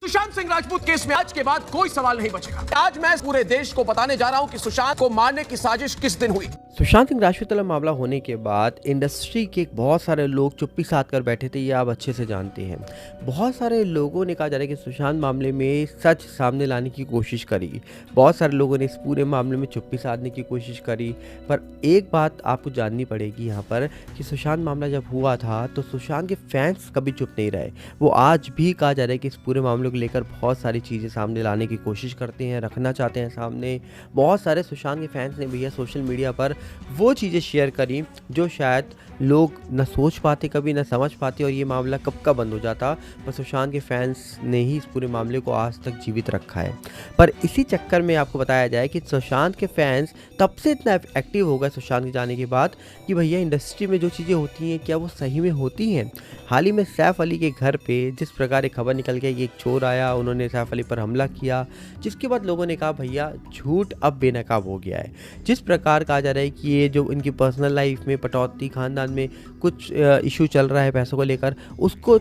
Sushant Singh Rajput case में आज के बाद कोई सवाल नहीं बचेगा। आज मैं पूरे देश को बताने जा रहा हूं कि सुशांत को मारने की साजिश किस दिन हुई। सुशांत सिंह राजपूत वाला मामला होने के बाद इंडस्ट्री के बहुत सारे लोग चुप्पी साध कर बैठे थे, ये आप अच्छे से जानते हैं। बहुत सारे लोगों ने कहा जा रहा है कि सुशांत मामले में सच सामने लाने की कोशिश करी। बहुत सारे लोगों ने इस पूरे मामले में चुप्पी साधने की कोशिश करी। पर एक बात आपको जाननी पड़ेगी यहाँ पर कि सुशांत मामला जब हुआ था तो सुशांत के फैंस कभी चुप नहीं रहे। वो आज भी कहा जा रहा है कि इस पूरे मामले को लेकर बहुत सारी चीज़ें सामने लाने की कोशिश करते हैं, रखना चाहते हैं सामने। बहुत सारे सुशांत के फैंस ने भैया सोशल मीडिया पर वो चीज़ें शेयर करी जो शायद लोग न सोच पाते, कभी न समझ पाते और ये मामला कब का बंद हो जाता। पर सुशांत के फैंस ने ही इस पूरे मामले को आज तक जीवित रखा है। पर इसी चक्कर में आपको बताया जाए कि सुशांत के फैंस तब से इतना एक्टिव हो गए सुशांत के जाने के बाद कि भैया इंडस्ट्री में जो चीज़ें होती हैं क्या वो सही में होती हैं। हाल ही में सैफ अली के घर पे जिस प्रकार एक खबर निकल गई कि एक चोर आया, उन्होंने सैफ अली पर हमला किया, जिसके बाद लोगों ने कहा भैया झूठ अब बेनकाब हो गया है। जिस प्रकार कहा जा रहा है कि ये जो इनकी पर्सनल लाइफ में पटौती, खानदान में कुछ इशू चल रहा है पैसों को लेकर, उसको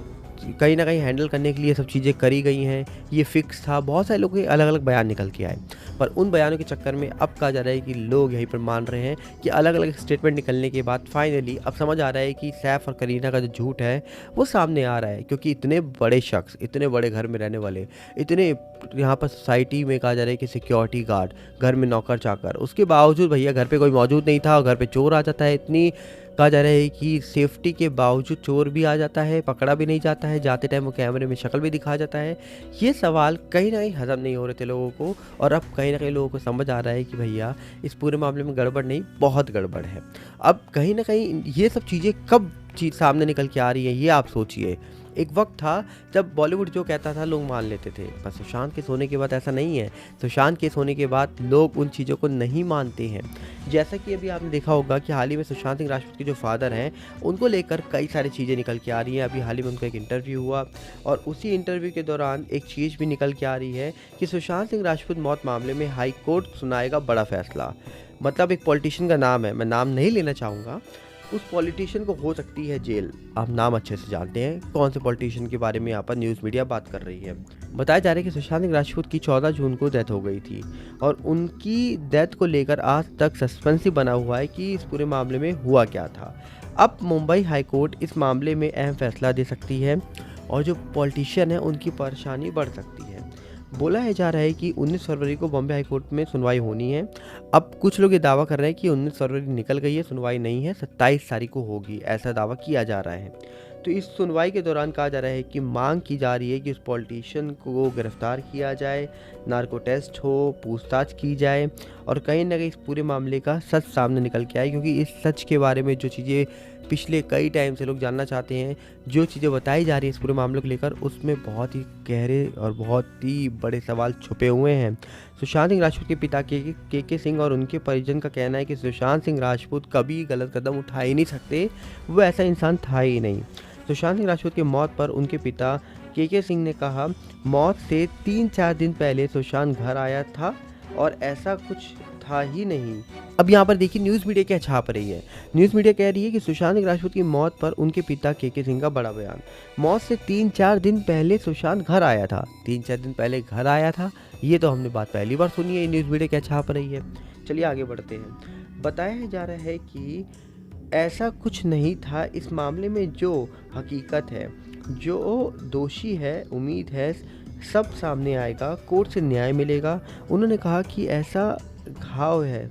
कहीं ना कहीं हैंडल करने के लिए सब चीज़ें करी गई हैं, ये फिक्स था। बहुत सारे लोगों के अलग अलग बयान निकल के आए, पर उन बयानों के चक्कर में अब कहा जा रहा है कि लोग यहीं पर मान रहे हैं कि अलग अलग स्टेटमेंट निकलने के बाद फाइनली अब समझ आ रहा है कि सैफ और करीना का जो झूठ है वो सामने आ रहा है। क्योंकि इतने बड़े शख्स, इतने बड़े घर में रहने वाले, इतने यहाँ पर सोसाइटी में कहा जा रहा है कि सिक्योरिटी गार्ड, घर में नौकर चाकर, उसके बावजूद भैया घर पे कोई मौजूद नहीं था और घर पे चोर आ जाता है। इतनी कहा जा रहा है कि सेफ्टी के बावजूद चोर भी आ जाता है, पकड़ा भी नहीं जाता है, जाते टाइम वो कैमरे में शक्ल भी दिखा जाता है। ये सवाल कहीं ना कहीं हजम नहीं हो रहे थे लोगों को और अब कहीं ना कहीं लोगों को समझ आ रहा है कि भैया इस पूरे मामले में गड़बड़ नहीं, बहुत गड़बड़ है। अब कहीं ना कहीं ये सब चीज़ें कब सामने निकल के आ रही है ये आप सोचिए। एक वक्त था जब बॉलीवुड जो कहता था लोग मान लेते थे, पर सुशांत केस होने के बाद ऐसा नहीं है। सुशांत केस होने के बाद लोग उन चीज़ों को नहीं मानते हैं। जैसा कि अभी आपने देखा होगा कि हाल ही में सुशांत सिंह राजपूत के जो फादर हैं उनको लेकर कई सारी चीज़ें निकल के आ रही हैं। अभी हाल ही में उनका एक इंटरव्यू हुआ और उसी इंटरव्यू के दौरान एक चीज़ भी निकल के आ रही है कि सुशांत सिंह राजपूत मौत मामले में हाई कोर्ट सुनाएगा बड़ा फैसला। मतलब एक पॉलिटिशियन का नाम है, मैं नाम नहीं लेना चाहूँगा, उस पॉलिटिशियन को हो सकती है जेल। आप नाम अच्छे से जानते हैं कौन से पॉलिटिशियन के बारे में यहाँ पर न्यूज़ मीडिया बात कर रही है। बताया जा रहा है कि सुशांत सिंह राजपूत की 14 जून को डेथ हो गई थी और उनकी डेथ को लेकर आज तक सस्पेंस ही बना हुआ है कि इस पूरे मामले में हुआ क्या था। अब मुंबई हाई कोर्ट इस मामले में अहम फैसला दे सकती है और जो पॉलिटिशियन है उनकी परेशानी बढ़ सकती है। बोला है जा रहा है कि 19 फरवरी को बॉम्बे हाई कोर्ट में सुनवाई होनी है। अब कुछ लोग ये दावा कर रहे हैं कि 19 फरवरी निकल गई है, सुनवाई नहीं है, 27 तारीख को होगी, ऐसा दावा किया जा रहा है। तो इस सुनवाई के दौरान कहा जा रहा है कि मांग की जा रही है कि उस पॉलिटिशियन को गिरफ्तार किया जाए, नार्को टेस्ट हो, पूछताछ की जाए और कहीं ना कहीं इस पूरे मामले का सच सामने निकल के आए। क्योंकि इस सच के बारे में जो चीज़ें पिछले कई टाइम से लोग जानना चाहते हैं, जो चीज़ें बताई जा रही है इस पूरे मामले को लेकर, उसमें बहुत ही गहरे और बहुत ही बड़े सवाल छुपे हुए हैं। सुशांत सिंह राजपूत के पिता के सिंह और उनके परिजन का कहना है कि सुशांत सिंह राजपूत कभी गलत कदम उठा ही नहीं सकते, वो ऐसा इंसान था ही नहीं। सुशांत सिंह राजपूत की मौत पर उनके पिता के सिंह ने कहा, मौत से 3-4 दिन पहले सुशांत घर आया था और ऐसा कुछ था ही नहीं। अब यहाँ पर देखिए न्यूज़ मीडिया क्या छाप रही है। न्यूज़ मीडिया कह रही है कि सुशांत सिंह राजपूत की मौत पर उनके पिता के सिंह का बड़ा बयान, मौत से 3-4 दिन पहले सुशांत घर आया था। 3-4 दिन पहले घर आया था, ये तो हमने बात पहली बार सुनी है। न्यूज़ मीडिया क्या छाप रही है। चलिए आगे बढ़ते हैं। बताया जा रहा है कि ऐसा कुछ नहीं था इस मामले में, जो हकीकत है, जो दोषी है, उम्मीद है सब सामने आएगा, कोर्ट से न्याय मिलेगा। उन्होंने कहा कि ऐसा घाव है,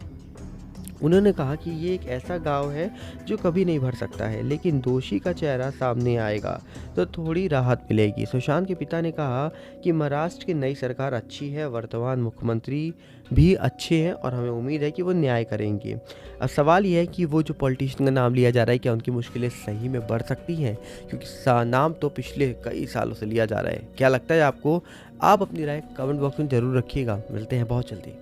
उन्होंने कहा कि ये एक ऐसा घाव है जो कभी नहीं भर सकता है, लेकिन दोषी का चेहरा सामने आएगा तो थोड़ी राहत मिलेगी। सुशांत के पिता ने कहा कि महाराष्ट्र की नई सरकार अच्छी है, वर्तमान मुख्यमंत्री भी अच्छे हैं और हमें उम्मीद है कि वो न्याय करेंगे। अब सवाल यह है कि वो जो पॉलिटिशियन का नाम लिया जा रहा है क्या उनकी मुश्किलें सही में बढ़ सकती हैं, क्योंकि नाम तो पिछले कई सालों से लिया जा रहा है। क्या लगता है आपको? आप अपनी राय कमेंट बॉक्स में ज़रूर रखिएगा। मिलते हैं बहुत जल्दी।